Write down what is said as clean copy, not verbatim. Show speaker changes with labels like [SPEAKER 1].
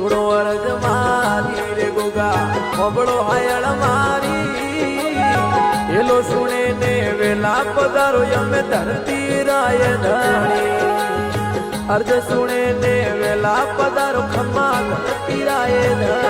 [SPEAKER 1] સુણો અરજ મારી રે ગોગા હોબળો હાયળ મારી એલો સુણે ને વેલા પધારો અમે ધરતી રાય ધણી અર્જ સુણે ને વેલા પધારો ખમ્મા ધરતી રાય ધણી